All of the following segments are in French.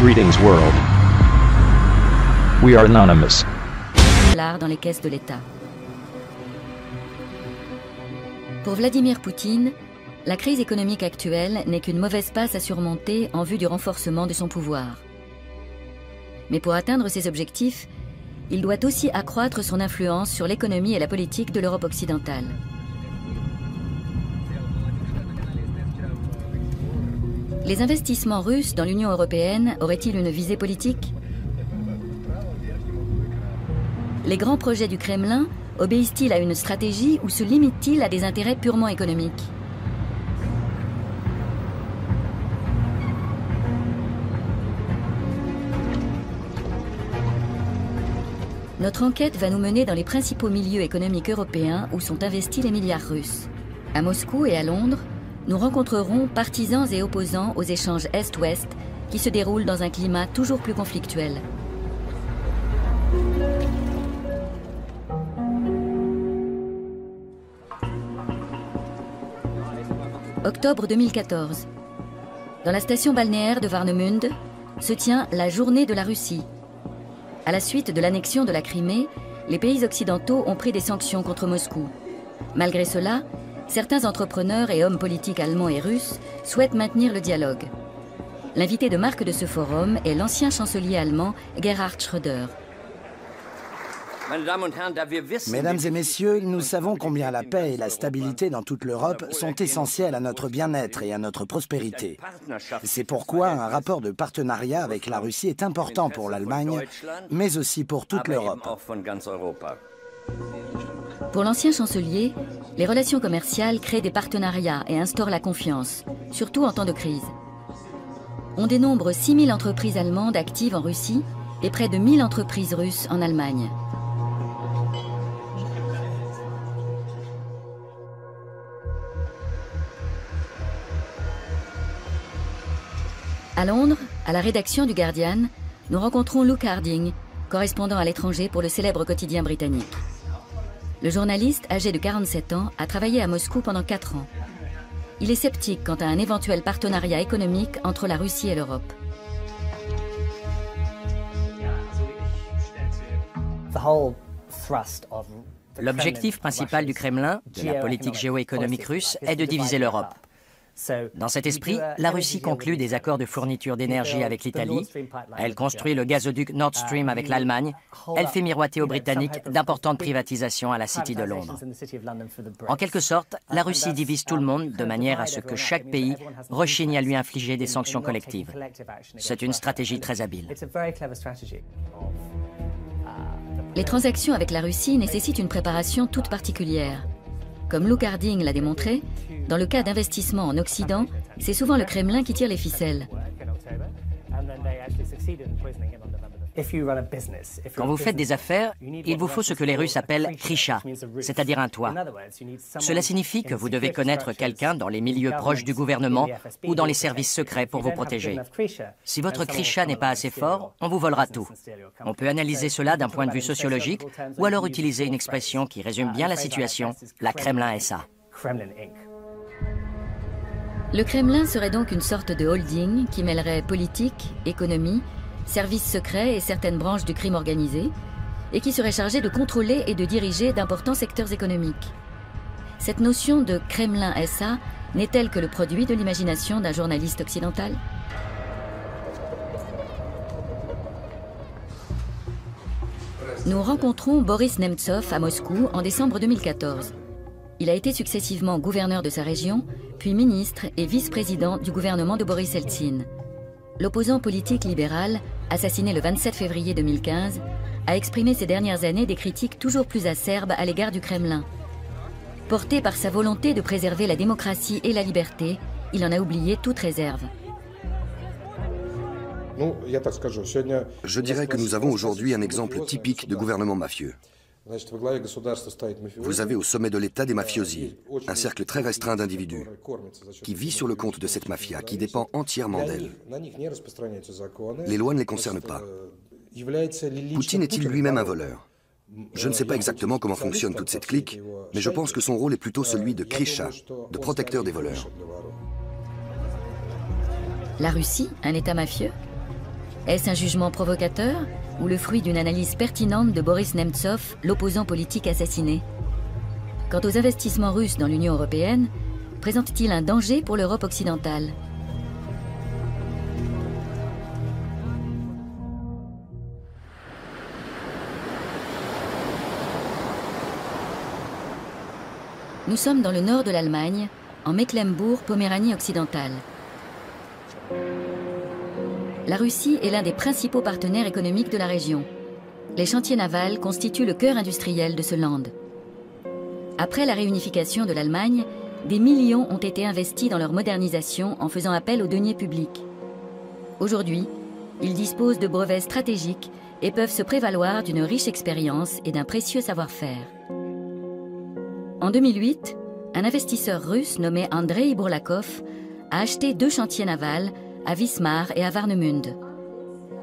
Greetings world. We are anonymous. L'art dans les caisses de l'État. Pour Vladimir Poutine, la crise économique actuelle n'est qu'une mauvaise passe à surmonter en vue du renforcement de son pouvoir. Mais pour atteindre ses objectifs, il doit aussi accroître son influence sur l'économie et la politique de l'Europe occidentale. Les investissements russes dans l'Union européenne auraient-ils une visée politique? Les grands projets du Kremlin obéissent-ils à une stratégie ou se limitent-ils à des intérêts purement économiques? Notre enquête va nous mener dans les principaux milieux économiques européens où sont investis les milliards russes. À Moscou et à Londres, nous rencontrerons partisans et opposants aux échanges Est-Ouest qui se déroulent dans un climat toujours plus conflictuel. Octobre 2014. Dans la station balnéaire de Warnemünde se tient la Journée de la Russie. À la suite de l'annexion de la Crimée, les pays occidentaux ont pris des sanctions contre Moscou. Malgré cela, certains entrepreneurs et hommes politiques allemands et russes souhaitent maintenir le dialogue. L'invité de marque de ce forum est l'ancien chancelier allemand Gerhard Schröder. Mesdames et messieurs, nous savons combien la paix et la stabilité dans toute l'Europe sont essentielles à notre bien-être et à notre prospérité. C'est pourquoi un rapport de partenariat avec la Russie est important pour l'Allemagne, mais aussi pour toute l'Europe. Pour l'ancien chancelier, les relations commerciales créent des partenariats et instaurent la confiance, surtout en temps de crise. On dénombre 6000 entreprises allemandes actives en Russie et près de 1000 entreprises russes en Allemagne. À Londres, à la rédaction du Guardian, nous rencontrons Luke Harding, correspondant à l'étranger pour le célèbre quotidien britannique. Le journaliste, âgé de 47 ans, a travaillé à Moscou pendant 4 ans. Il est sceptique quant à un éventuel partenariat économique entre la Russie et l'Europe. L'objectif principal du Kremlin, de la politique géoéconomique russe, est de diviser l'Europe. Dans cet esprit, la Russie conclut des accords de fourniture d'énergie avec l'Italie, elle construit le gazoduc Nord Stream avec l'Allemagne, elle fait miroiter aux Britanniques d'importantes privatisations à la City de Londres. En quelque sorte, la Russie divise tout le monde de manière à ce que chaque pays rechigne à lui infliger des sanctions collectives. C'est une stratégie très habile. Les transactions avec la Russie nécessitent une préparation toute particulière. Comme Luke Harding l'a démontré, dans le cas d'investissements en Occident, c'est souvent le Kremlin qui tire les ficelles. Quand vous faites des affaires, il vous faut ce que les Russes appellent krisha, c'est-à-dire un toit. Cela signifie que vous devez connaître quelqu'un dans les milieux proches du gouvernement ou dans les services secrets pour vous protéger. Si votre krisha n'est pas assez fort, on vous volera tout. On peut analyser cela d'un point de vue sociologique ou alors utiliser une expression qui résume bien la situation, la Kremlin SA. Le Kremlin serait donc une sorte de holding qui mêlerait politique, économie, services secrets et certaines branches du crime organisé, et qui serait chargé de contrôler et de diriger d'importants secteurs économiques. Cette notion de Kremlin SA n'est-elle que le produit de l'imagination d'un journaliste occidental? Nous rencontrons Boris Nemtsov à Moscou en décembre 2014. Il a été successivement gouverneur de sa région, puis ministre et vice-président du gouvernement de Boris Eltsine. L'opposant politique libéral, assassiné le 27 février 2015, a exprimé ces dernières années des critiques toujours plus acerbes à l'égard du Kremlin. Porté par sa volonté de préserver la démocratie et la liberté, il en a oublié toute réserve. Je dirais que nous avons aujourd'hui un exemple typique de gouvernement mafieux. Vous avez au sommet de l'État des mafiosi, un cercle très restreint d'individus, qui vit sur le compte de cette mafia, qui dépend entièrement d'elle. Les lois ne les concernent pas. Poutine est-il lui-même un voleur? Je ne sais pas exactement comment fonctionne toute cette clique, mais je pense que son rôle est plutôt celui de krisha, de protecteur des voleurs. La Russie, un État mafieux? Est-ce un jugement provocateur ou le fruit d'une analyse pertinente de Boris Nemtsov, l'opposant politique assassiné? Quant aux investissements russes dans l'Union européenne, présentent-ils un danger pour l'Europe occidentale? Nous sommes dans le nord de l'Allemagne, en Mecklembourg-Poméranie occidentale. La Russie est l'un des principaux partenaires économiques de la région. Les chantiers navals constituent le cœur industriel de ce land. Après la réunification de l'Allemagne, des millions ont été investis dans leur modernisation en faisant appel aux deniers publics. Aujourd'hui, ils disposent de brevets stratégiques et peuvent se prévaloir d'une riche expérience et d'un précieux savoir-faire. En 2008, un investisseur russe nommé Andrei Bourlakov a acheté 2 chantiers navals à Wismar et à Warnemünde.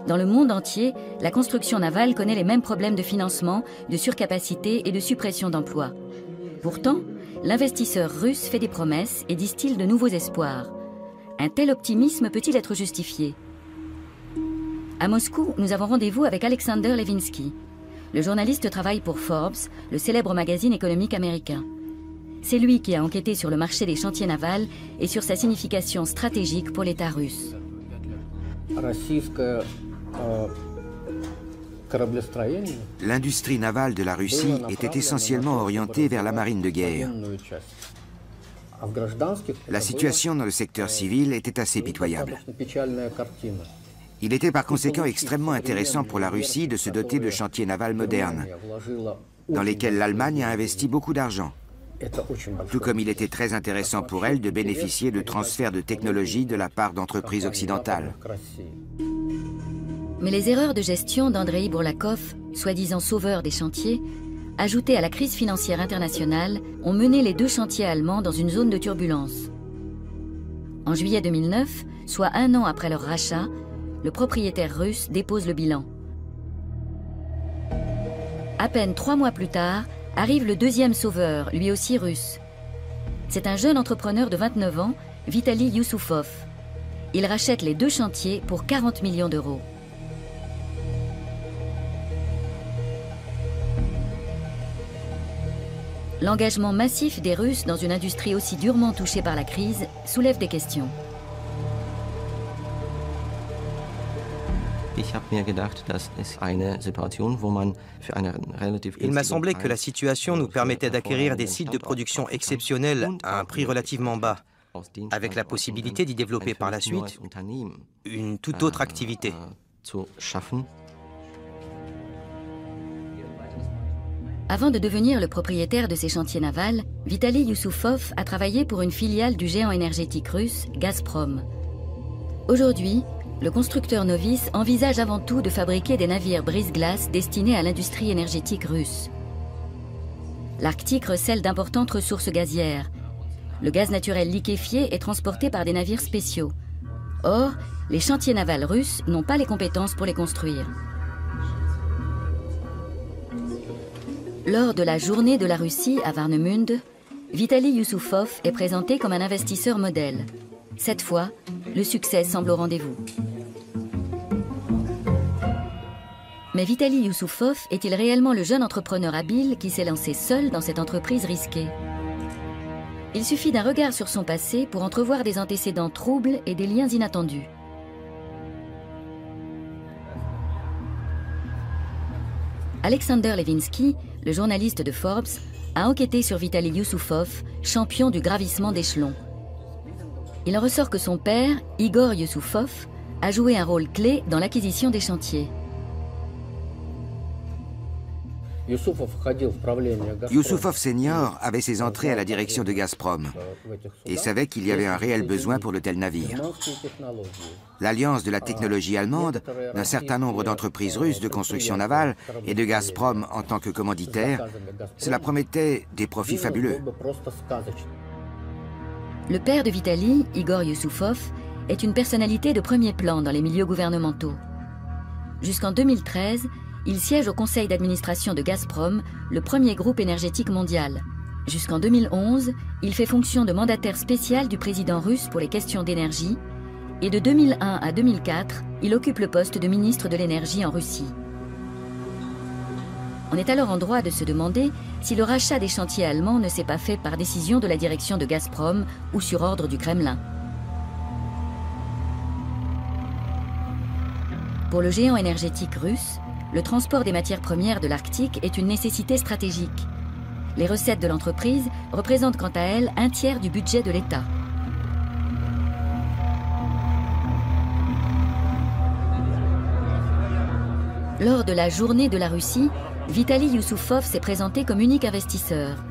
Dans le monde entier, la construction navale connaît les mêmes problèmes de financement, de surcapacité et de suppression d'emplois. Pourtant, l'investisseur russe fait des promesses et distille de nouveaux espoirs. Un tel optimisme peut-il être justifié? À Moscou, nous avons rendez-vous avec Alexander Levinsky. Le journaliste travaille pour Forbes, le célèbre magazine économique américain. C'est lui qui a enquêté sur le marché des chantiers navals et sur sa signification stratégique pour l'État russe. L'industrie navale de la Russie était essentiellement orientée vers la marine de guerre. La situation dans le secteur civil était assez pitoyable. Il était par conséquent extrêmement intéressant pour la Russie de se doter de chantiers navals modernes, dans lesquels l'Allemagne a investi beaucoup d'argent. Tout comme il était très intéressant pour elle de bénéficier de transferts de technologie de la part d'entreprises occidentales. Mais les erreurs de gestion d'Andrei Bourlakov, soi-disant sauveur des chantiers, ajoutées à la crise financière internationale, ont mené les 2 chantiers allemands dans une zone de turbulence. En juillet 2009, soit 1 an après leur rachat, le propriétaire russe dépose le bilan. À peine 3 mois plus tard, arrive le 2e sauveur, lui aussi russe. C'est un jeune entrepreneur de 29 ans, Vitaly Yusupov. Il rachète les 2 chantiers pour 40 millions d'euros. L'engagement massif des Russes dans une industrie aussi durement touchée par la crise soulève des questions. Il m'a semblé que la situation nous permettait d'acquérir des sites de production exceptionnels à un prix relativement bas, avec la possibilité d'y développer par la suite une toute autre activité. Avant de devenir le propriétaire de ces chantiers navals, Vitaly Yusupov a travaillé pour une filiale du géant énergétique russe, Gazprom. Aujourd'hui, le constructeur novice envisage avant tout de fabriquer des navires brise-glace destinés à l'industrie énergétique russe. L'Arctique recèle d'importantes ressources gazières. Le gaz naturel liquéfié est transporté par des navires spéciaux. Or, les chantiers navals russes n'ont pas les compétences pour les construire. Lors de la journée de la Russie à Warnemünde, Vitaly Yusupov est présenté comme un investisseur modèle. Cette fois, le succès semble au rendez-vous. Mais Vitaly Yusupov est-il réellement le jeune entrepreneur habile qui s'est lancé seul dans cette entreprise risquée? Il suffit d'un regard sur son passé pour entrevoir des antécédents troubles et des liens inattendus. Alexander Levinsky, le journaliste de Forbes, a enquêté sur Vitaly Yusupov, champion du gravissement d'échelons. Il en ressort que son père, Igor Yusupov, a joué un rôle clé dans l'acquisition des chantiers. Yusupov senior avait ses entrées à la direction de Gazprom et savait qu'il y avait un réel besoin pour de tels navires. L'alliance de la technologie allemande, d'un certain nombre d'entreprises russes de construction navale et de Gazprom en tant que commanditaire, cela promettait des profits fabuleux. Le père de Vitaly, Igor Yusupov, est une personnalité de premier plan dans les milieux gouvernementaux. Jusqu'en 2013, il siège au conseil d'administration de Gazprom, le premier groupe énergétique mondial. Jusqu'en 2011, il fait fonction de mandataire spécial du président russe pour les questions d'énergie et de 2001 à 2004, il occupe le poste de ministre de l'énergie en Russie. On est alors en droit de se demander si le rachat des chantiers allemands ne s'est pas fait par décision de la direction de Gazprom ou sur ordre du Kremlin. Pour le géant énergétique russe, le transport des matières premières de l'Arctique est une nécessité stratégique. Les recettes de l'entreprise représentent quant à elles un tiers du budget de l'État. Lors de la journée de la Russie, Vitaly Yusupov s'est présenté comme unique investisseur.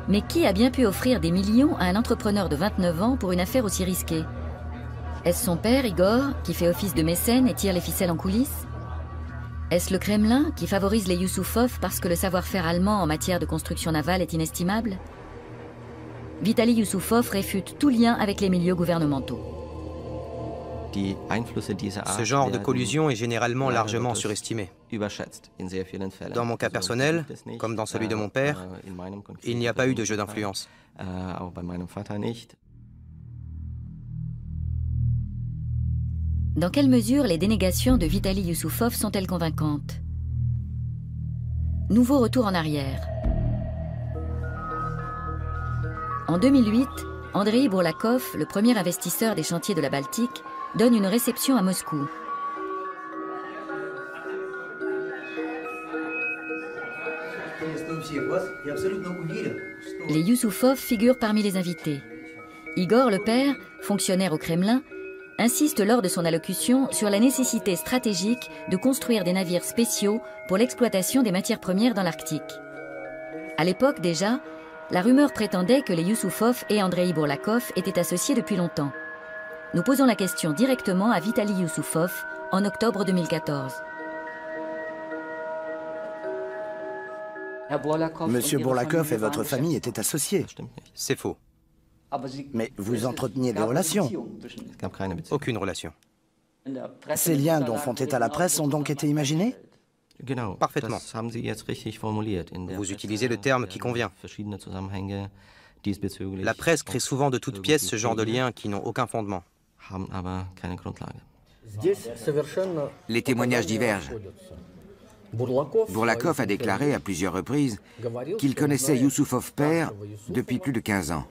Mais qui a bien pu offrir des millions à un entrepreneur de 29 ans pour une affaire aussi risquée? Est-ce son père, Igor, qui fait office de mécène et tire les ficelles en coulisses? Est-ce le Kremlin qui favorise les Yusupov parce que le savoir-faire allemand en matière de construction navale est inestimable? Vitaly Yusupov réfute tout lien avec les milieux gouvernementaux. Ce genre de collusion est généralement largement surestimé. Dans mon cas personnel, comme dans celui de mon père, il n'y a pas eu de jeu d'influence. Dans quelle mesure les dénégations de Vitaly Yusupov sont-elles convaincantes? Nouveau retour en arrière. En 2008, Andrei Bourlakov, le premier investisseur des chantiers de la Baltique, donne une réception à Moscou. Les Yusupov figurent parmi les invités. Igor, le père, fonctionnaire au Kremlin, insiste lors de son allocution sur la nécessité stratégique de construire des navires spéciaux pour l'exploitation des matières premières dans l'Arctique. À l'époque déjà, la rumeur prétendait que les Yusupov et Andrei Bourlakov étaient associés depuis longtemps. Nous posons la question directement à Vitaly Yusupov en octobre 2014. Monsieur Bourlakov et votre famille étaient associés. C'est faux. Mais vous entreteniez des relations. Aucune relation. Ces liens dont font état la presse ont donc été imaginés? Parfaitement. Vous utilisez le terme qui convient. La presse crée souvent de toutes pièces ce genre de liens qui n'ont aucun fondement. Les témoignages divergent. Bourlakov a déclaré à plusieurs reprises qu'il connaissait Yusupov père depuis plus de 15 ans.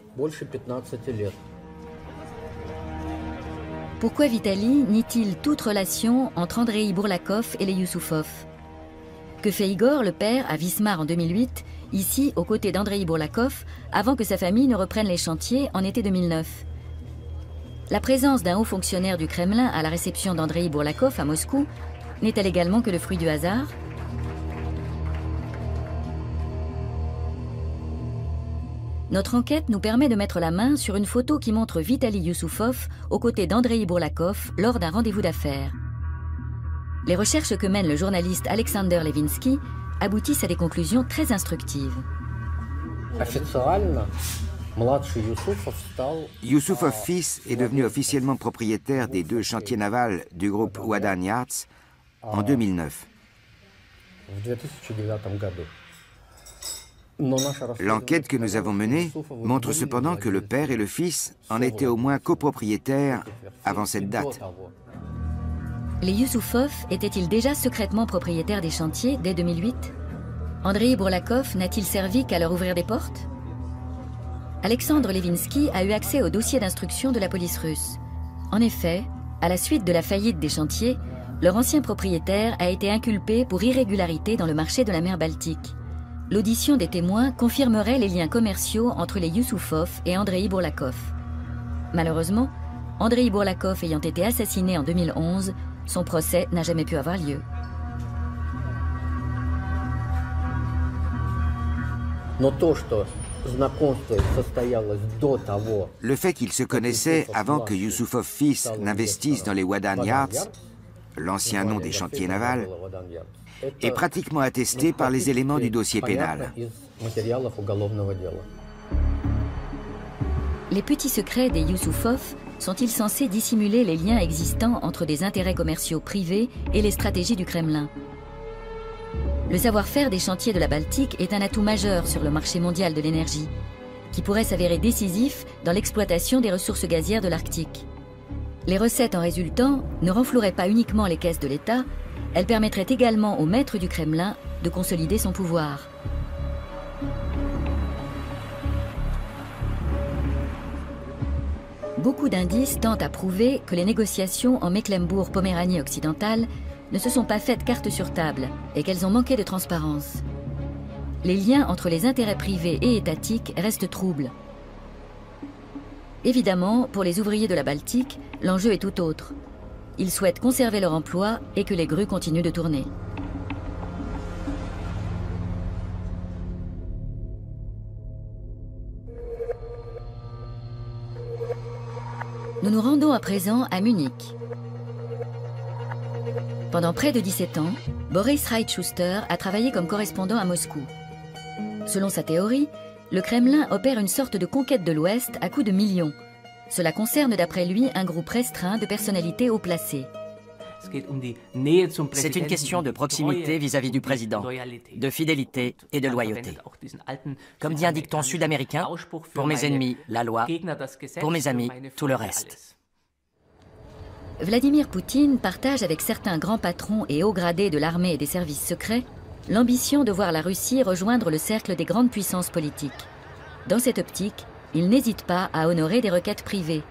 Pourquoi Vitaly nie-t-il toute relation entre Andrei Bourlakov et les Yusupov? Que fait Igor, le père, à Wismar en 2008, ici aux côtés d'Andrei Bourlakov, avant que sa famille ne reprenne les chantiers en été 2009? La présence d'un haut fonctionnaire du Kremlin à la réception d'Andrei Bourlakov à Moscou n'est-elle également que le fruit du hasard? Notre enquête nous permet de mettre la main sur une photo qui montre Vitaly Yusupov aux côtés d'Andrei Bourlakov lors d'un rendez-vous d'affaires. Les recherches que mène le journaliste Alexander Levinsky aboutissent à des conclusions très instructives. Yusupov fils est devenu officiellement propriétaire des 2 chantiers navals du groupe Wadan Yards en 2009. L'enquête que nous avons menée montre cependant que le père et le fils en étaient au moins copropriétaires avant cette date. Les Yusupov étaient-ils déjà secrètement propriétaires des chantiers dès 2008? Andrei Bourlakov n'a-t-il servi qu'à leur ouvrir des portes? Alexandre Levinsky a eu accès au dossier d'instruction de la police russe. En effet, à la suite de la faillite des chantiers, leur ancien propriétaire a été inculpé pour irrégularité dans le marché de la mer Baltique. L'audition des témoins confirmerait les liens commerciaux entre les Yusupov et Andrei Bourlakov. Malheureusement, Andrei Bourlakov ayant été assassiné en 2011, son procès n'a jamais pu avoir lieu. Le fait qu'ils se connaissaient avant que Yusupov fils n'investisse dans les Wadan Yards, l'ancien nom des chantiers navals, est pratiquement attesté par les éléments du dossier pénal. Les petits secrets des Yusupov sont-ils censés dissimuler les liens existants entre des intérêts commerciaux privés et les stratégies du Kremlin? Le savoir-faire des chantiers de la Baltique est un atout majeur sur le marché mondial de l'énergie, qui pourrait s'avérer décisif dans l'exploitation des ressources gazières de l'Arctique. Les recettes en résultant ne renfloueraient pas uniquement les caisses de l'État, elles permettraient également au maître du Kremlin de consolider son pouvoir. Beaucoup d'indices tentent à prouver que les négociations en Mecklembourg-Poméranie occidentale ne se sont pas faites carte sur table et qu'elles ont manqué de transparence. Les liens entre les intérêts privés et étatiques restent troubles. Évidemment, pour les ouvriers de la Baltique, l'enjeu est tout autre. Ils souhaitent conserver leur emploi et que les grues continuent de tourner. Nous nous rendons à présent à Munich. Pendant près de 17 ans, Boris Reitschuster a travaillé comme correspondant à Moscou. Selon sa théorie, le Kremlin opère une sorte de conquête de l'Ouest à coups de millions. Cela concerne d'après lui un groupe restreint de personnalités haut placées. C'est une question de proximité vis-à-vis du président, de fidélité et de loyauté. Comme dit un dicton sud-américain, pour mes ennemis, la loi, pour mes amis, tout le reste. Vladimir Poutine partage avec certains grands patrons et hauts gradés de l'armée et des services secrets l'ambition de voir la Russie rejoindre le cercle des grandes puissances politiques. Dans cette optique, il n'hésite pas à honorer des requêtes privées.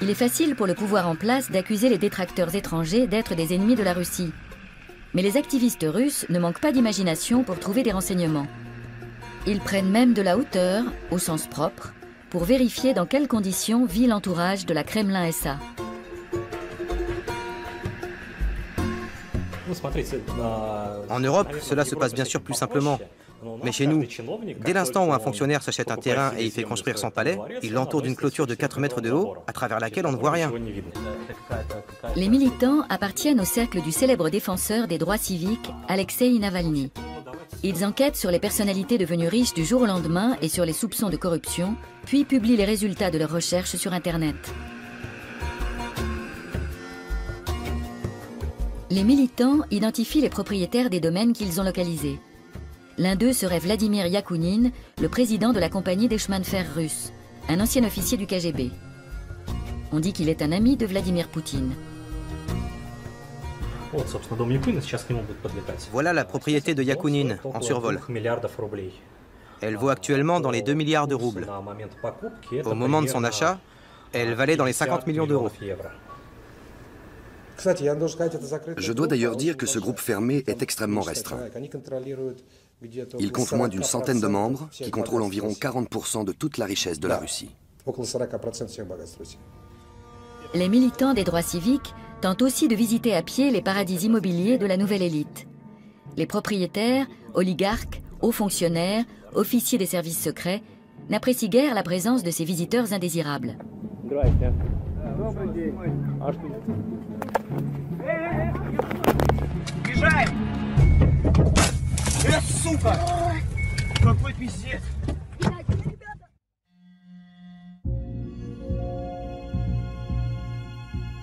Il est facile pour le pouvoir en place d'accuser les détracteurs étrangers d'être des ennemis de la Russie. Mais les activistes russes ne manquent pas d'imagination pour trouver des renseignements. Ils prennent même de la hauteur, au sens propre, pour vérifier dans quelles conditions vit l'entourage de la Kremlin SA. En Europe, cela se passe bien sûr plus simplement. Mais chez nous, dès l'instant où un fonctionnaire s'achète un terrain et y fait construire son palais, il l'entoure d'une clôture de 4 mètres de haut, à travers laquelle on ne voit rien. Les militants appartiennent au cercle du célèbre défenseur des droits civiques, Alexei Navalny. Ils enquêtent sur les personnalités devenues riches du jour au lendemain et sur les soupçons de corruption, puis publient les résultats de leurs recherches sur Internet. Les militants identifient les propriétaires des domaines qu'ils ont localisés. L'un d'eux serait Vladimir Yakounine, le président de la compagnie des chemins de fer russes, un ancien officier du KGB. On dit qu'il est un ami de Vladimir Poutine. Voilà la propriété de Yakounine, en survol. Elle vaut actuellement dans les 2 milliards de roubles. Au moment de son achat, elle valait dans les 50 millions d'euros. Je dois d'ailleurs dire que ce groupe fermé est extrêmement restreint. Il compte moins d'une centaine de membres qui contrôlent environ 40% de toute la richesse de la Russie. Les militants des droits civiques tentent aussi de visiter à pied les paradis immobiliers de la nouvelle élite. Les propriétaires, oligarques, hauts fonctionnaires, officiers des services secrets n'apprécient guère la présence de ces visiteurs indésirables.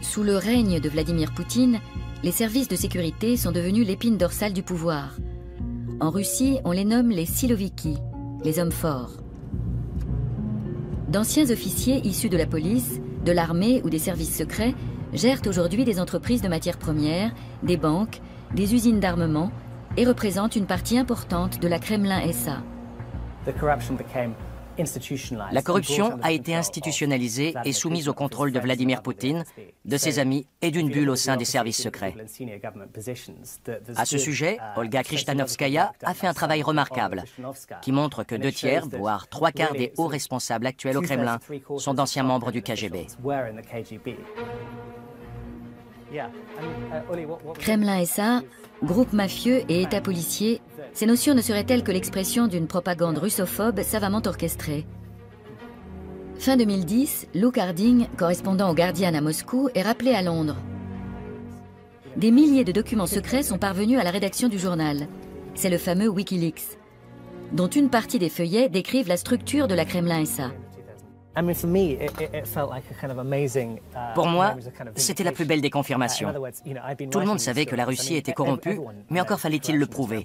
Sous le règne de Vladimir Poutine, les services de sécurité sont devenus l'épine dorsale du pouvoir. En Russie, on les nomme les siloviki, les hommes forts. D'anciens officiers issus de la police, de l'armée ou des services secrets gèrent aujourd'hui des entreprises de matières premières, des banques, des usines d'armement et représentent une partie importante de la Kremlin SA. La corruption a été institutionnalisée et soumise au contrôle de Vladimir Poutine, de ses amis et d'une bulle au sein des services secrets. À ce sujet, Olga Krishtanovskaya a fait un travail remarquable qui montre que 2 tiers, voire 3/4 des hauts responsables actuels au Kremlin sont d'anciens membres du KGB. Kremlin SA, groupe mafieux et État policier, ces notions ne seraient-elles que l'expression d'une propagande russophobe savamment orchestrée. Fin 2010, Luke Harding, correspondant au Guardian à Moscou, est rappelé à Londres. Des milliers de documents secrets sont parvenus à la rédaction du journal. C'est le fameux Wikileaks, dont une partie des feuillets décrivent la structure de la Kremlin SA. Pour moi, c'était la plus belle des confirmations. Tout le monde savait que la Russie était corrompue, mais encore fallait-il le prouver.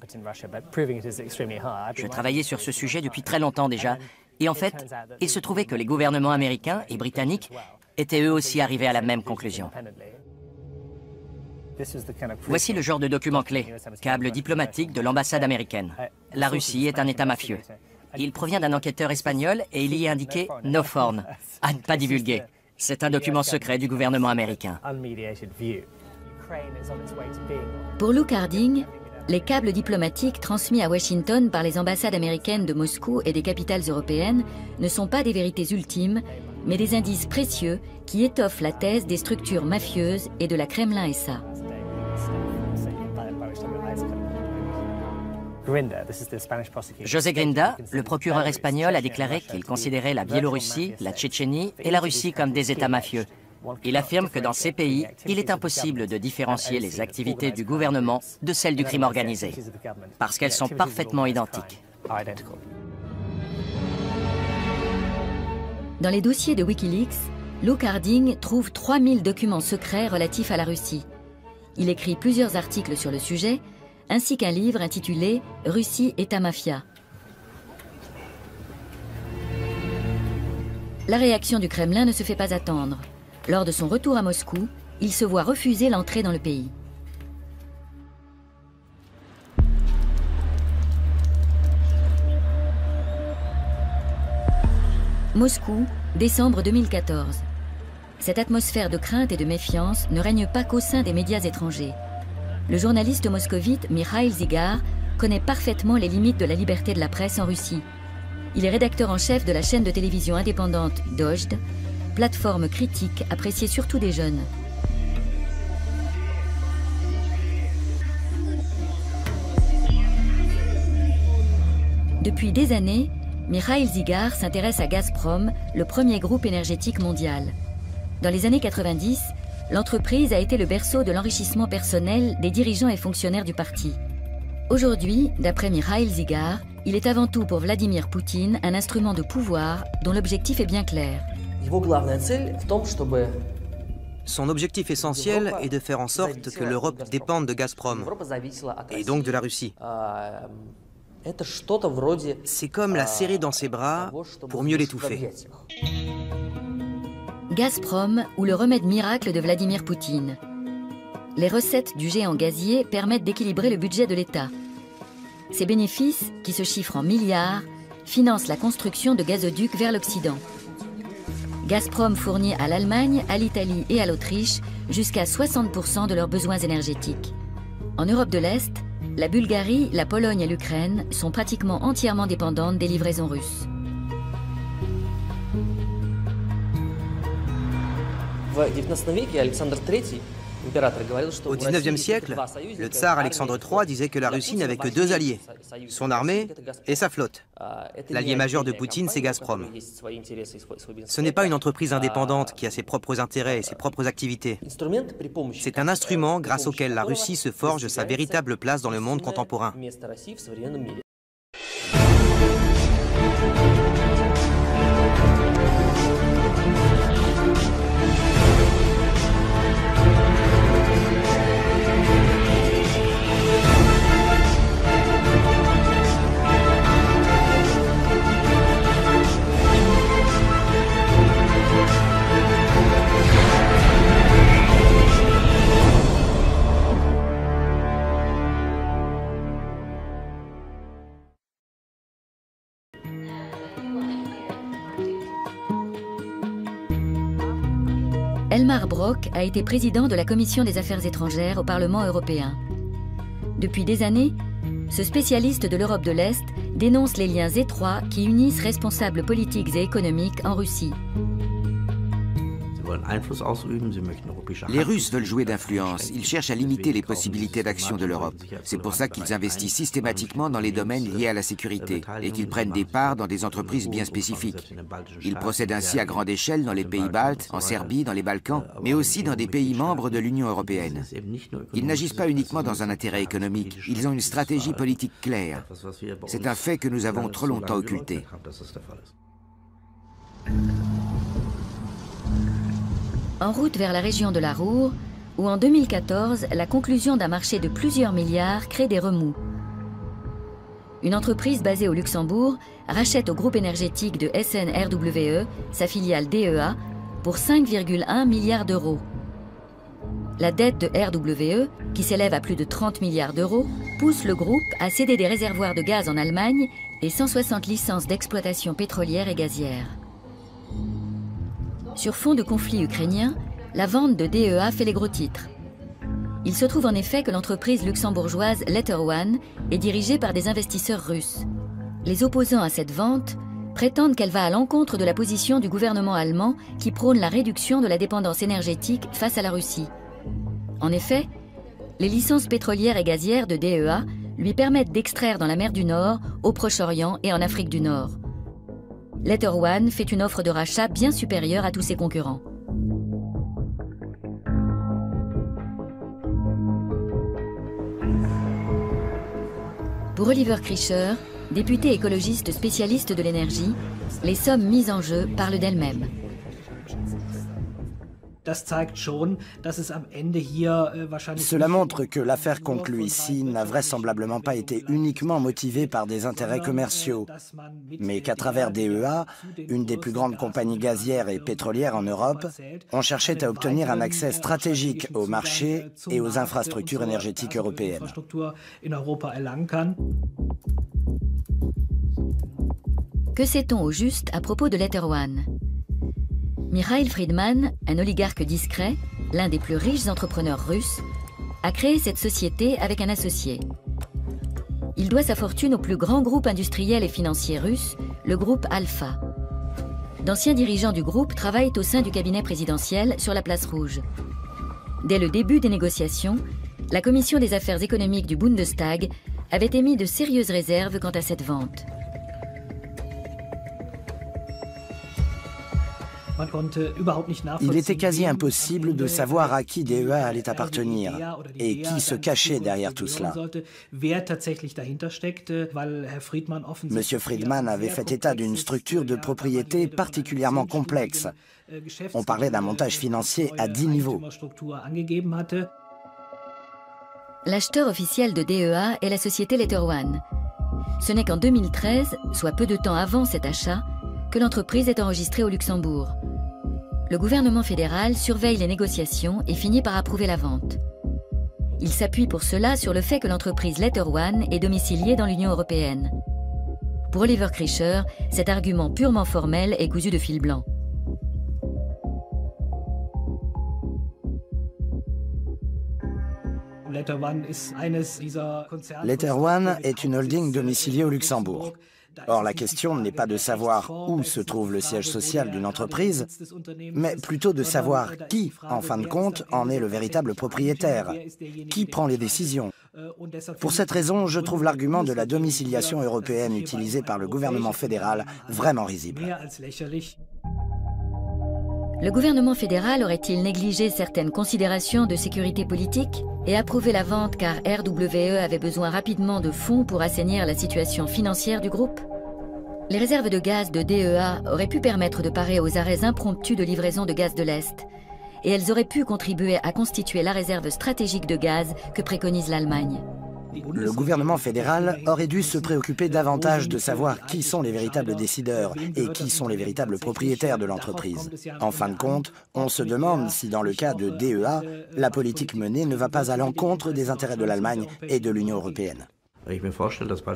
Je travaillais sur ce sujet depuis très longtemps déjà, Et en fait, il se trouvait que les gouvernements américains et britanniques étaient eux aussi arrivés à la même conclusion. Voici le genre de document clé, câble diplomatique de l'ambassade américaine. La Russie est un État mafieux. Il provient d'un enquêteur espagnol et il y est indiqué « No foreign », à ne pas divulguer. C'est un document secret du gouvernement américain. Pour Luke Harding, les câbles diplomatiques transmis à Washington par les ambassades américaines de Moscou et des capitales européennes ne sont pas des vérités ultimes, mais des indices précieux qui étoffent la thèse des structures mafieuses et de la Kremlin-SA. José Grinda, le procureur espagnol, a déclaré qu'il considérait la Biélorussie, la Tchétchénie et la Russie comme des États mafieux. Il affirme que dans ces pays, il est impossible de différencier les activités du gouvernement de celles du crime organisé, parce qu'elles sont parfaitement identiques. Dans les dossiers de Wikileaks, Luke Harding trouve 3000 documents secrets relatifs à la Russie. Il écrit plusieurs articles sur le sujet, ainsi qu'un livre intitulé « Russie, État mafia ». La réaction du Kremlin ne se fait pas attendre. Lors de son retour à Moscou, il se voit refuser l'entrée dans le pays. Moscou, décembre 2014. Cette atmosphère de crainte et de méfiance ne règne pas qu'au sein des médias étrangers. Le journaliste moscovite Mikhail Zygar connaît parfaitement les limites de la liberté de la presse en Russie. Il est rédacteur en chef de la chaîne de télévision indépendante Dojd, plateforme critique appréciée surtout des jeunes. Depuis des années, Mikhail Zygar s'intéresse à Gazprom, le premier groupe énergétique mondial. Dans les années 90, l'entreprise a été le berceau de l'enrichissement personnel des dirigeants et fonctionnaires du parti. Aujourd'hui, d'après Mikhail Zygar, il est avant tout pour Vladimir Poutine un instrument de pouvoir dont l'objectif est bien clair. Son objectif essentiel est de faire en sorte que l'Europe dépende de Gazprom, et donc de la Russie. C'est comme la serrer dans ses bras pour mieux l'étouffer. Gazprom ou le remède miracle de Vladimir Poutine. Les recettes du géant gazier permettent d'équilibrer le budget de l'État. Ces bénéfices, qui se chiffrent en milliards, financent la construction de gazoducs vers l'Occident. Gazprom fournit à l'Allemagne, à l'Italie et à l'Autriche jusqu'à 60% de leurs besoins énergétiques. En Europe de l'Est, la Bulgarie, la Pologne et l'Ukraine sont pratiquement entièrement dépendantes des livraisons russes. Au XIXe siècle, le tsar Alexandre III disait que la Russie n'avait que deux alliés, son armée et sa flotte. L'allié majeur de Poutine, c'est Gazprom. Ce n'est pas une entreprise indépendante qui a ses propres intérêts et ses propres activités. C'est un instrument grâce auquel la Russie se forge sa véritable place dans le monde contemporain. Elmar Brok a été président de la Commission des Affaires étrangères au Parlement européen. Depuis des années, ce spécialiste de l'Europe de l'Est dénonce les liens étroits qui unissent responsables politiques et économiques en Russie. Les Russes veulent jouer d'influence. Ils cherchent à limiter les possibilités d'action de l'Europe. C'est pour ça qu'ils investissent systématiquement dans les domaines liés à la sécurité et qu'ils prennent des parts dans des entreprises bien spécifiques. Ils procèdent ainsi à grande échelle dans les pays baltes, en Serbie, dans les Balkans, mais aussi dans des pays membres de l'Union européenne. Ils n'agissent pas uniquement dans un intérêt économique. Ils ont une stratégie politique claire. C'est un fait que nous avons trop longtemps occulté. En route vers la région de la Ruhr, où en 2014, la conclusion d'un marché de plusieurs milliards crée des remous. une entreprise basée au Luxembourg rachète au groupe énergétique de SN RWE, sa filiale DEA, pour 5,1 milliards d'euros. La dette de RWE, qui s'élève à plus de 30 milliards d'euros, pousse le groupe à céder des réservoirs de gaz en Allemagne et 160 licences d'exploitation pétrolière et gazière. Sur fond de conflit ukrainien, la vente de DEA fait les gros titres. Il se trouve en effet que l'entreprise luxembourgeoise Letter One est dirigée par des investisseurs russes. Les opposants à cette vente prétendent qu'elle va à l'encontre de la position du gouvernement allemand qui prône la réduction de la dépendance énergétique face à la Russie. En effet, les licences pétrolières et gazières de DEA lui permettent d'extraire dans la mer du Nord, au Proche-Orient et en Afrique du Nord. Letter One fait une offre de rachat bien supérieure à tous ses concurrents. Pour Oliver Krischer, député écologiste spécialiste de l'énergie, les sommes mises en jeu parlent d'elles-mêmes. Cela montre que l'affaire conclue ici n'a vraisemblablement pas été uniquement motivée par des intérêts commerciaux, mais qu'à travers DEA, une des plus grandes compagnies gazières et pétrolières en Europe, on cherchait à obtenir un accès stratégique au marché et aux infrastructures énergétiques européennes. Que sait-on au juste à propos de Letter One ? Mikhail Friedman, un oligarque discret, l'un des plus riches entrepreneurs russes, a créé cette société avec un associé. Il doit sa fortune au plus grand groupe industriel et financier russe, le groupe Alpha. D'anciens dirigeants du groupe travaillent au sein du cabinet présidentiel sur la place Rouge. Dès le début des négociations, la commission des affaires économiques du Bundestag avait émis de sérieuses réserves quant à cette vente. Il était quasi impossible de savoir à qui DEA allait appartenir et qui se cachait derrière tout cela. M. Friedman avait fait état d'une structure de propriété particulièrement complexe. On parlait d'un montage financier à 10 niveaux. L'acheteur officiel de DEA est la société Letter One. Ce n'est qu'en 2013, soit peu de temps avant cet achat, que l'entreprise est enregistrée au Luxembourg. Le gouvernement fédéral surveille les négociations et finit par approuver la vente. Il s'appuie pour cela sur le fait que l'entreprise Letter One est domiciliée dans l'Union européenne. Pour Oliver Krischer, cet argument purement formel est cousu de fil blanc. Letter One est une holding domiciliée au Luxembourg. Or, la question n'est pas de savoir où se trouve le siège social d'une entreprise, mais plutôt de savoir qui, en fin de compte, en est le véritable propriétaire, qui prend les décisions. Pour cette raison, je trouve l'argument de la domiciliation européenne utilisé par le gouvernement fédéral vraiment risible. Le gouvernement fédéral aurait-il négligé certaines considérations de sécurité politique et approuvé la vente car RWE avait besoin rapidement de fonds pour assainir la situation financière du groupe? Les réserves de gaz de DEA auraient pu permettre de parer aux arrêts impromptus de livraison de gaz de l'Est, et elles auraient pu contribuer à constituer la réserve stratégique de gaz que préconise l'Allemagne. Le gouvernement fédéral aurait dû se préoccuper davantage de savoir qui sont les véritables décideurs et qui sont les véritables propriétaires de l'entreprise. En fin de compte, on se demande si dans le cas de DEA, la politique menée ne va pas à l'encontre des intérêts de l'Allemagne et de l'Union européenne.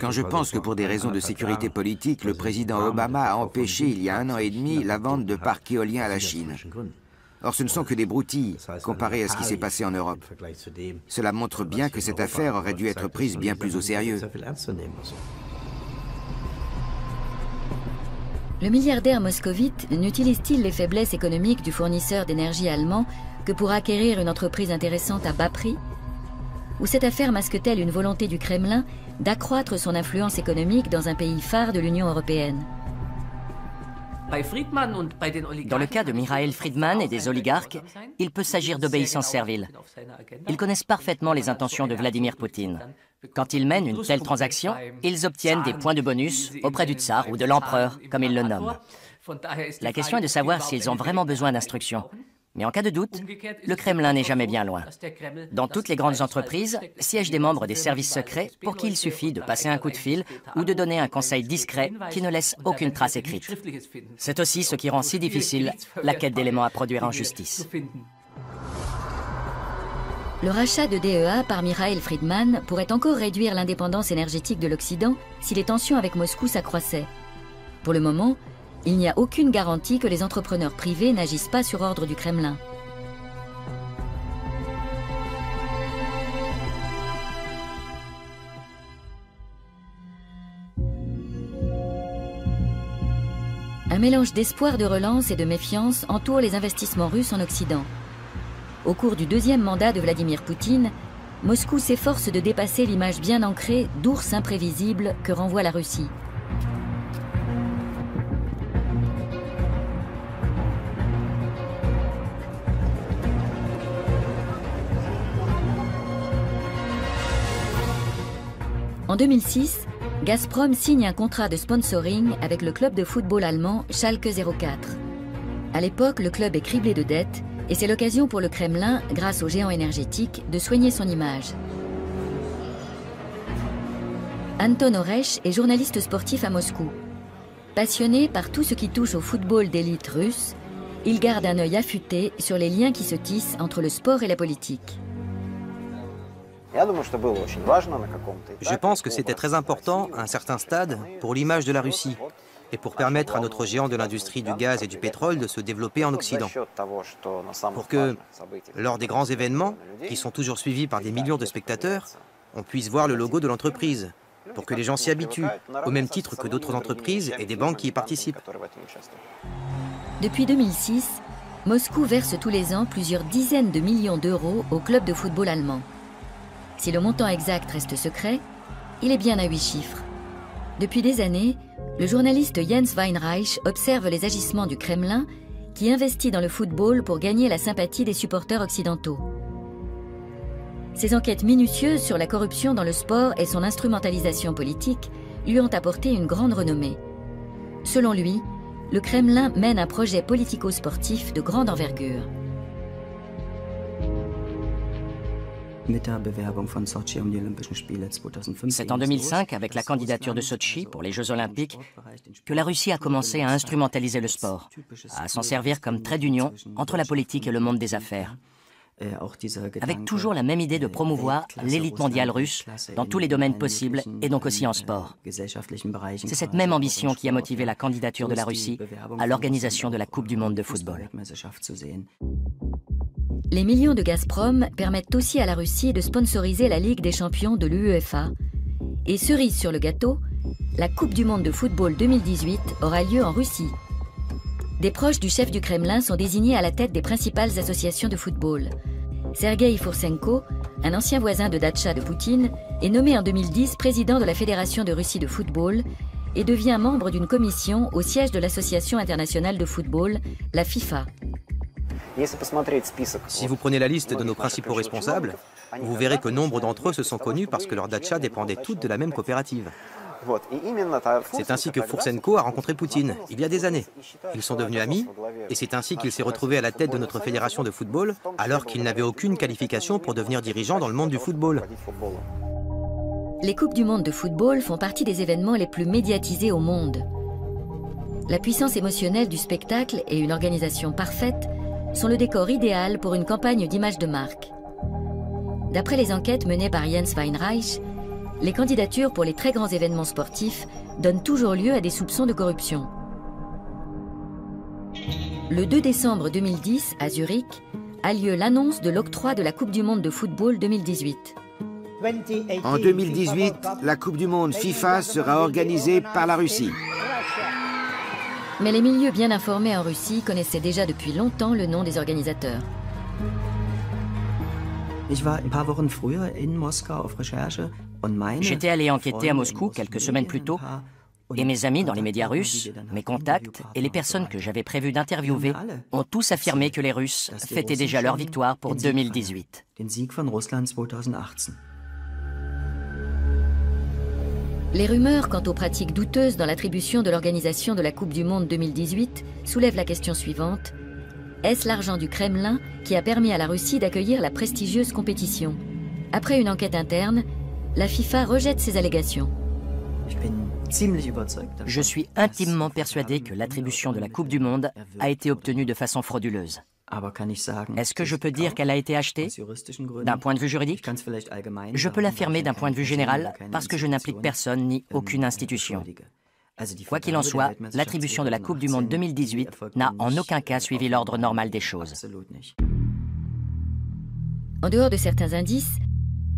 Quand je pense que pour des raisons de sécurité politique, le président Obama a empêché il y a 1 an et demi la vente de parcs éoliens à la Chine. Or, ce ne sont que des broutilles comparées à ce qui s'est passé en Europe. Cela montre bien que cette affaire aurait dû être prise bien plus au sérieux. Le milliardaire moscovite n'utilise-t-il les faiblesses économiques du fournisseur d'énergie allemand que pour acquérir une entreprise intéressante à bas prix? Ou cette affaire masque-t-elle une volonté du Kremlin d'accroître son influence économique dans un pays phare de l'Union européenne? Dans le cas de Mikhail Friedman et des oligarques, il peut s'agir d'obéissance servile. Ils connaissent parfaitement les intentions de Vladimir Poutine. Quand ils mènent une telle transaction, ils obtiennent des points de bonus auprès du tsar ou de l'empereur, comme ils le nomment. La question est de savoir s'ils ont vraiment besoin d'instructions. Mais en cas de doute, le Kremlin n'est jamais bien loin. Dans toutes les grandes entreprises, siègent des membres des services secrets pour qui il suffit de passer un coup de fil ou de donner un conseil discret qui ne laisse aucune trace écrite. C'est aussi ce qui rend si difficile la quête d'éléments à produire en justice. Le rachat de DEA par Mikhail Friedman pourrait encore réduire l'indépendance énergétique de l'Occident si les tensions avec Moscou s'accroissaient. Pour le moment, il n'y a aucune garantie que les entrepreneurs privés n'agissent pas sur ordre du Kremlin. Un mélange d'espoir de relance et de méfiance entoure les investissements russes en Occident. Au cours du deuxième mandat de Vladimir Poutine, Moscou s'efforce de dépasser l'image bien ancrée d'ours imprévisible que renvoie la Russie. En 2006, Gazprom signe un contrat de sponsoring avec le club de football allemand Schalke 04. À l'époque, le club est criblé de dettes et c'est l'occasion pour le Kremlin, grâce au géant énergétique, de soigner son image. Anton Oresh est journaliste sportif à Moscou. Passionné par tout ce qui touche au football d'élite russe, il garde un œil affûté sur les liens qui se tissent entre le sport et la politique. Je pense que c'était très important, à un certain stade, pour l'image de la Russie et pour permettre à notre géant de l'industrie du gaz et du pétrole de se développer en Occident. Pour que, lors des grands événements, qui sont toujours suivis par des millions de spectateurs, on puisse voir le logo de l'entreprise, pour que les gens s'y habituent, au même titre que d'autres entreprises et des banques qui y participent. Depuis 2006, Moscou verse tous les ans plusieurs dizaines de millions d'euros au club de football allemand. Si le montant exact reste secret, il est bien à 8 chiffres. Depuis des années, le journaliste Jens Weinreich observe les agissements du Kremlin qui investit dans le football pour gagner la sympathie des supporters occidentaux. Ses enquêtes minutieuses sur la corruption dans le sport et son instrumentalisation politique lui ont apporté une grande renommée. Selon lui, le Kremlin mène un projet politico-sportif de grande envergure. C'est en 2005, avec la candidature de Sotchi pour les Jeux Olympiques, que la Russie a commencé à instrumentaliser le sport, à s'en servir comme trait d'union entre la politique et le monde des affaires, avec toujours la même idée de promouvoir l'élite mondiale russe dans tous les domaines possibles et donc aussi en sport. C'est cette même ambition qui a motivé la candidature de la Russie à l'organisation de la Coupe du monde de football. Les millions de Gazprom permettent aussi à la Russie de sponsoriser la Ligue des champions de l'UEFA. Et cerise sur le gâteau, la Coupe du monde de football 2018 aura lieu en Russie. Des proches du chef du Kremlin sont désignés à la tête des principales associations de football. Sergei Foursenko, un ancien voisin de datcha de Poutine, est nommé en 2010 président de la Fédération de Russie de football et devient membre d'une commission au siège de l'Association internationale de football, la FIFA. Si vous prenez la liste de nos principaux responsables, vous verrez que nombre d'entre eux se sont connus parce que leurs datchas dépendaient toutes de la même coopérative. C'est ainsi que Foursenko a rencontré Poutine, il y a des années. Ils sont devenus amis, et c'est ainsi qu'il s'est retrouvé à la tête de notre fédération de football, alors qu'il n'avait aucune qualification pour devenir dirigeant dans le monde du football. Les Coupes du monde de football font partie des événements les plus médiatisés au monde. La puissance émotionnelle du spectacle et une organisation parfaite sont le décor idéal pour une campagne d'image de marque. D'après les enquêtes menées par Jens Weinreich, les candidatures pour les très grands événements sportifs donnent toujours lieu à des soupçons de corruption. Le 2 décembre 2010, à Zurich, a lieu l'annonce de l'octroi de la Coupe du monde de football 2018. En 2018, la Coupe du monde FIFA sera organisée par la Russie. Mais les milieux bien informés en Russie connaissaient déjà depuis longtemps le nom des organisateurs. J'étais allé enquêter à Moscou quelques semaines plus tôt, et mes amis dans les médias russes, mes contacts et les personnes que j'avais prévu d'interviewer ont tous affirmé que les Russes fêtaient déjà leur victoire pour 2018. Les rumeurs quant aux pratiques douteuses dans l'attribution de l'organisation de la Coupe du monde 2018 soulèvent la question suivante. Est-ce l'argent du Kremlin qui a permis à la Russie d'accueillir la prestigieuse compétition? Après une enquête interne, la FIFA rejette ces allégations. Je suis intimement persuadé que l'attribution de la Coupe du Monde a été obtenue de façon frauduleuse. Est-ce que je peux dire qu'elle a été achetée? D'un point de vue juridique, je peux l'affirmer d'un point de vue général parce que je n'implique personne ni aucune institution. Quoi qu'il en soit, l'attribution de la Coupe du Monde 2018 n'a en aucun cas suivi l'ordre normal des choses. En dehors de certains indices,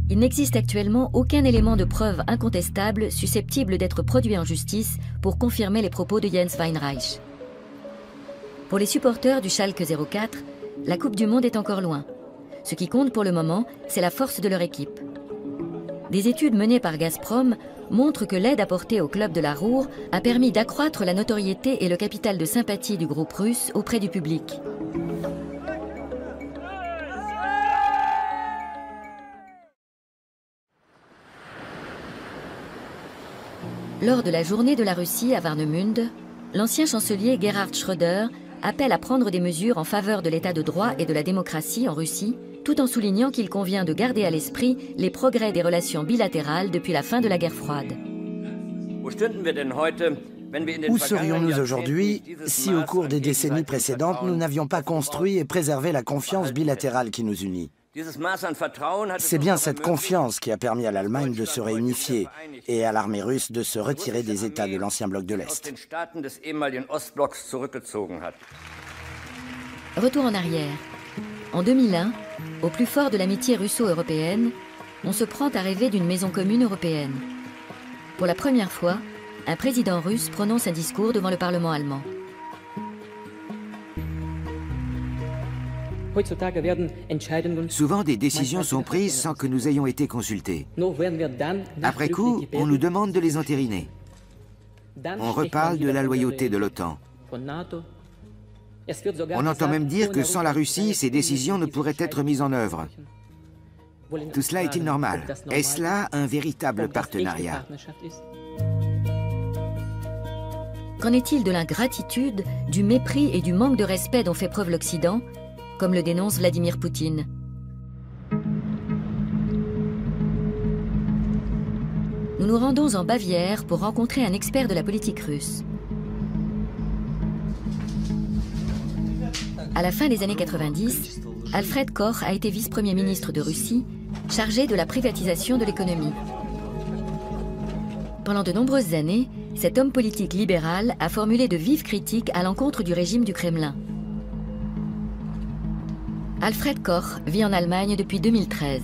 il n'existe actuellement aucun élément de preuve incontestable susceptible d'être produit en justice pour confirmer les propos de Jens Weinreich. Pour les supporters du Schalke 04, la Coupe du Monde est encore loin. Ce qui compte pour le moment, c'est la force de leur équipe. Des études menées par Gazprom montrent que l'aide apportée au club de la Ruhr a permis d'accroître la notoriété et le capital de sympathie du groupe russe auprès du public. Lors de la journée de la Russie à Warnemünde, l'ancien chancelier Gerhard Schröder appelle à prendre des mesures en faveur de l'état de droit et de la démocratie en Russie, tout en soulignant qu'il convient de garder à l'esprit les progrès des relations bilatérales depuis la fin de la guerre froide. Où serions-nous aujourd'hui si au cours des décennies précédentes, nous n'avions pas construit et préservé la confiance bilatérale qui nous unit? C'est bien cette confiance qui a permis à l'Allemagne de se réunifier et à l'armée russe de se retirer des États de l'ancien bloc de l'Est. Retour en arrière. En 2001, au plus fort de l'amitié russo-européenne, on se prend à rêver d'une maison commune européenne. Pour la première fois, un président russe prononce un discours devant le Parlement allemand. Souvent, des décisions sont prises sans que nous ayons été consultés. Après coup, on nous demande de les entériner. On reparle de la loyauté de l'OTAN. On entend même dire que sans la Russie, ces décisions ne pourraient être mises en œuvre. Tout cela est-il normal? Est-ce là un véritable partenariat? Qu'en est-il de l'ingratitude, du mépris et du manque de respect dont fait preuve l'Occident, comme le dénonce Vladimir Poutine? Nous nous rendons en Bavière pour rencontrer un expert de la politique russe. À la fin des années 90, Alfred Koch a été vice-premier ministre de Russie, chargé de la privatisation de l'économie. Pendant de nombreuses années, cet homme politique libéral a formulé de vives critiques à l'encontre du régime du Kremlin. Alfred Koch vit en Allemagne depuis 2013.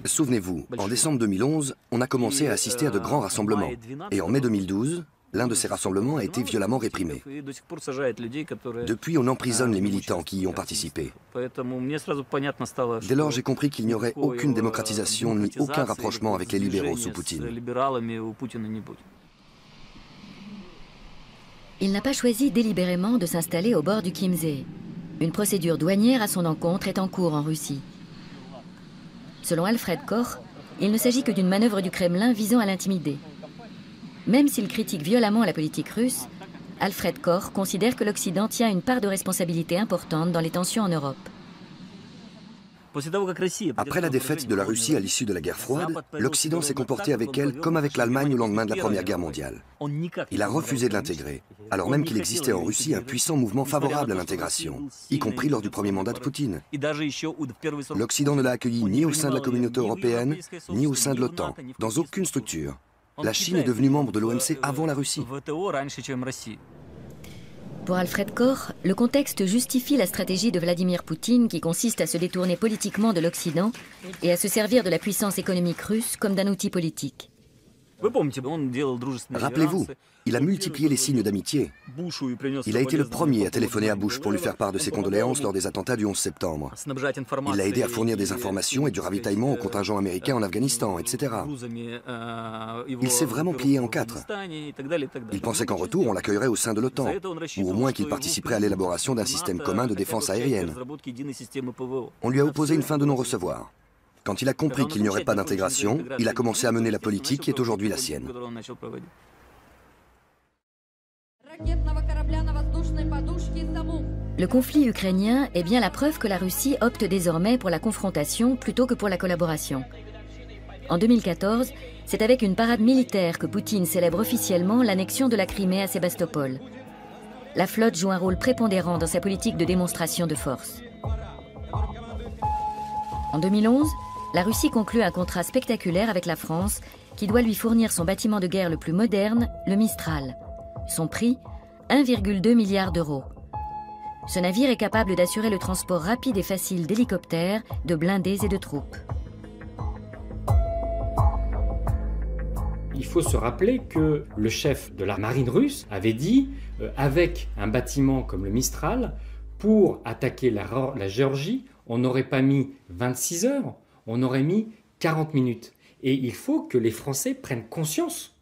Souvenez-vous, en décembre 2011, on a commencé à assister à de grands rassemblements. Et en mai 2012, l'un de ces rassemblements a été violemment réprimé. Depuis, on emprisonne les militants qui y ont participé. Dès lors, j'ai compris qu'il n'y aurait aucune démocratisation ni aucun rapprochement avec les libéraux sous Poutine. Il n'a pas choisi délibérément de s'installer au bord du Chiemsee. Une procédure douanière à son encontre est en cours en Russie. Selon Alfred Koch, il ne s'agit que d'une manœuvre du Kremlin visant à l'intimider. Même s'il critique violemment la politique russe, Alfred Koch considère que l'Occident tient une part de responsabilité importante dans les tensions en Europe. Après la défaite de la Russie à l'issue de la guerre froide, l'Occident s'est comporté avec elle comme avec l'Allemagne au lendemain de la Première Guerre mondiale. Il a refusé de l'intégrer, alors même qu'il existait en Russie un puissant mouvement favorable à l'intégration, y compris lors du premier mandat de Poutine. L'Occident ne l'a accueilli ni au sein de la communauté européenne, ni au sein de l'OTAN, dans aucune structure. La Chine est devenue membre de l'OMC avant la Russie. Pour Alfred Koch, le contexte justifie la stratégie de Vladimir Poutine qui consiste à se détourner politiquement de l'Occident et à se servir de la puissance économique russe comme d'un outil politique. Rappelez-vous, il a multiplié les signes d'amitié. Il a été le premier à téléphoner à Bush pour lui faire part de ses condoléances lors des attentats du 11 septembre. Il l'a aidé à fournir des informations et du ravitaillement au contingent américain en Afghanistan, etc. Il s'est vraiment plié en quatre. Il pensait qu'en retour, on l'accueillerait au sein de l'OTAN, ou au moins qu'il participerait à l'élaboration d'un système commun de défense aérienne. On lui a opposé une fin de non-recevoir. Quand il a compris qu'il n'y aurait pas d'intégration, il a commencé à mener la politique qui est aujourd'hui la sienne. Le conflit ukrainien est bien la preuve que la Russie opte désormais pour la confrontation plutôt que pour la collaboration. En 2014, c'est avec une parade militaire que Poutine célèbre officiellement l'annexion de la Crimée à Sébastopol. La flotte joue un rôle prépondérant dans sa politique de démonstration de force. En 2011, la Russie conclut un contrat spectaculaire avec la France qui doit lui fournir son bâtiment de guerre le plus moderne, le Mistral. Son prix, 1,2 milliard d'euros. Ce navire est capable d'assurer le transport rapide et facile d'hélicoptères, de blindés et de troupes. Il faut se rappeler que le chef de la marine russe avait dit avec un bâtiment comme le Mistral, pour attaquer la Géorgie, on n'aurait pas mis 26 heures, on aurait mis 40 minutes. Et il faut que les Français prennent conscience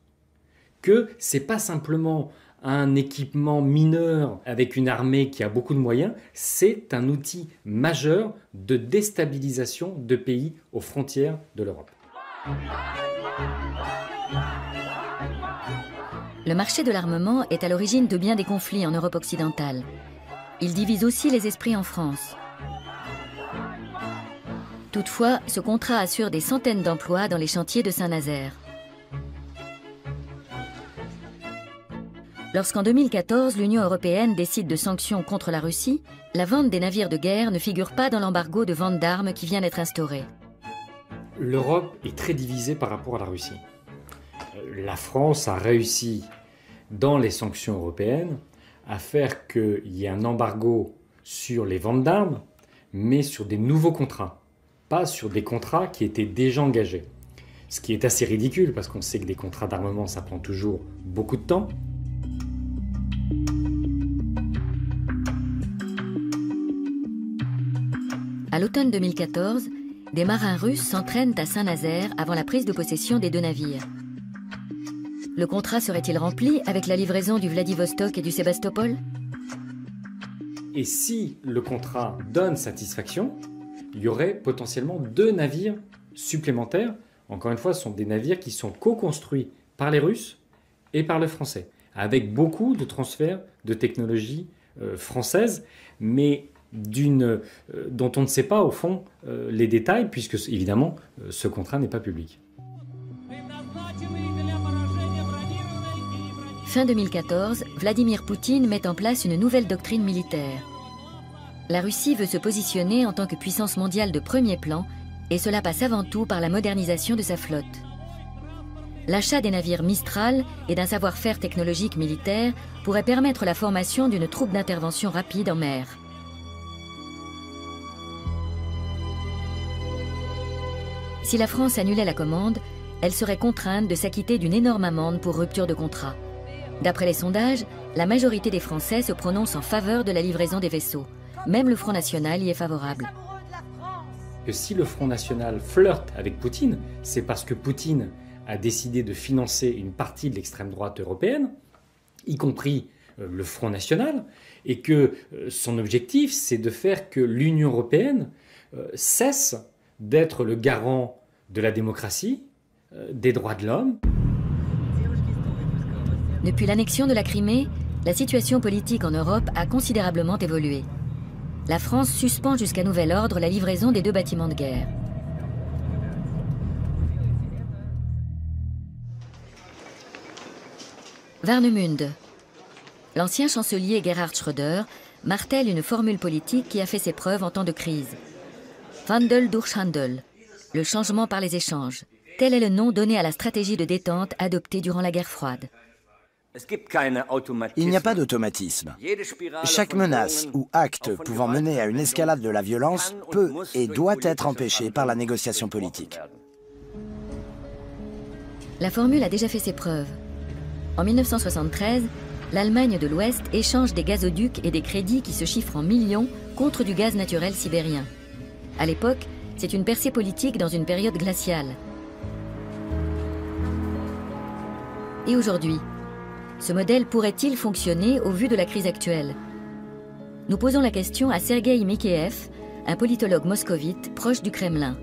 que ce n'est pas simplement un équipement mineur avec une armée qui a beaucoup de moyens, c'est un outil majeur de déstabilisation de pays aux frontières de l'Europe. Le marché de l'armement est à l'origine de bien des conflits en Europe occidentale. Il divise aussi les esprits en France. Toutefois, ce contrat assure des centaines d'emplois dans les chantiers de Saint-Nazaire. Lorsqu'en 2014, l'Union européenne décide de sanctions contre la Russie, la vente des navires de guerre ne figure pas dans l'embargo de vente d'armes qui vient d'être instauré. L'Europe est très divisée par rapport à la Russie. La France a réussi, dans les sanctions européennes, à faire qu'il y ait un embargo sur les ventes d'armes, mais sur des nouveaux contrats, pas sur des contrats qui étaient déjà engagés. Ce qui est assez ridicule, parce qu'on sait que des contrats d'armement, ça prend toujours beaucoup de temps. À l'automne 2014, des marins russes s'entraînent à Saint-Nazaire avant la prise de possession des deux navires. Le contrat serait-il rempli avec la livraison du Vladivostok et du Sébastopol? Et si le contrat donne satisfaction, il y aurait potentiellement 2 navires supplémentaires. Encore une fois, ce sont des navires qui sont co-construits par les Russes et par les Français, avec beaucoup de transferts de technologies françaises, mais dont on ne sait pas au fond les détails, puisque évidemment ce contrat n'est pas public. Fin 2014, Vladimir Poutine met en place une nouvelle doctrine militaire. La Russie veut se positionner en tant que puissance mondiale de premier plan, et cela passe avant tout par la modernisation de sa flotte. L'achat des navires Mistral et d'un savoir-faire technologique militaire pourrait permettre la formation d'une troupe d'intervention rapide en mer. Si la France annulait la commande, elle serait contrainte de s'acquitter d'une énorme amende pour rupture de contrat. D'après les sondages, la majorité des Français se prononcent en faveur de la livraison des vaisseaux. Même le Front National y est favorable. Que si le Front National flirte avec Poutine, c'est parce que Poutine a décidé de financer une partie de l'extrême droite européenne, y compris le Front National, et que son objectif, c'est de faire que l'Union européenne cesse d'être le garant de la démocratie, des droits de l'homme. Depuis l'annexion de la Crimée, la situation politique en Europe a considérablement évolué. La France suspend jusqu'à nouvel ordre la livraison des 2 bâtiments de guerre. Warnemünde. L'ancien chancelier Gerhard Schröder martèle une formule politique qui a fait ses preuves en temps de crise. Wandel durch Handel, le changement par les échanges. Tel est le nom donné à la stratégie de détente adoptée durant la guerre froide. Il n'y a pas d'automatisme. Chaque menace ou acte pouvant mener à une escalade de la violence peut et doit être empêché par la négociation politique. La formule a déjà fait ses preuves. En 1973, l'Allemagne de l'Ouest échange des gazoducs et des crédits qui se chiffrent en millions contre du gaz naturel sibérien. À l'époque, c'est une percée politique dans une période glaciale. Et aujourd'hui, ce modèle pourrait-il fonctionner au vu de la crise actuelle? Nous posons la question à Sergueï Mikheyev, un politologue moscovite proche du Kremlin.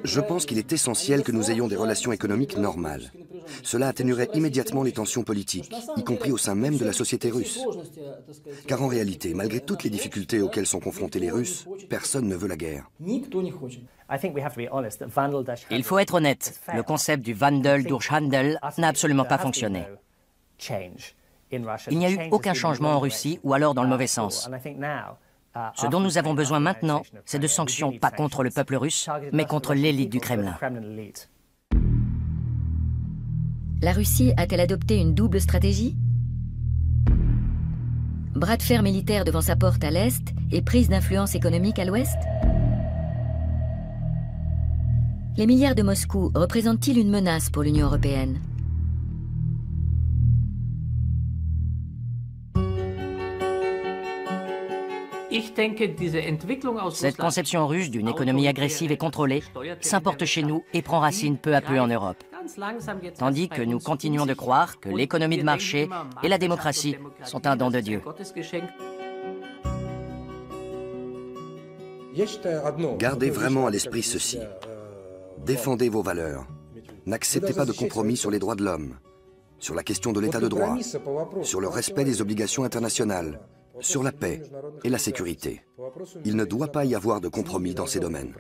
Je pense qu'il est essentiel que nous ayons des relations économiques normales. Cela atténuerait immédiatement les tensions politiques, y compris au sein même de la société russe. Car en réalité, malgré toutes les difficultés auxquelles sont confrontés les Russes, personne ne veut la guerre. Il faut être honnête, le concept du Wandel durch Handel n'a absolument pas fonctionné. Il n'y a eu aucun changement en Russie, ou alors dans le mauvais sens. Ce dont nous avons besoin maintenant, c'est de sanctions pas contre le peuple russe, mais contre l'élite du Kremlin. La Russie a-t-elle adopté une double stratégie? Bras de fer militaire devant sa porte à l'est et prise d'influence économique à l'ouest? Les milliards de Moscou représentent-ils une menace pour l'Union européenne? Cette conception russe d'une économie agressive et contrôlée s'importe chez nous et prend racine peu à peu en Europe. Tandis que nous continuons de croire que l'économie de marché et la démocratie sont un don de Dieu. Gardez vraiment à l'esprit ceci. Défendez vos valeurs. N'acceptez pas de compromis sur les droits de l'homme, sur la question de l'état de droit, sur le respect des obligations internationales, sur la paix et la sécurité. Il ne doit pas y avoir de compromis dans ces domaines.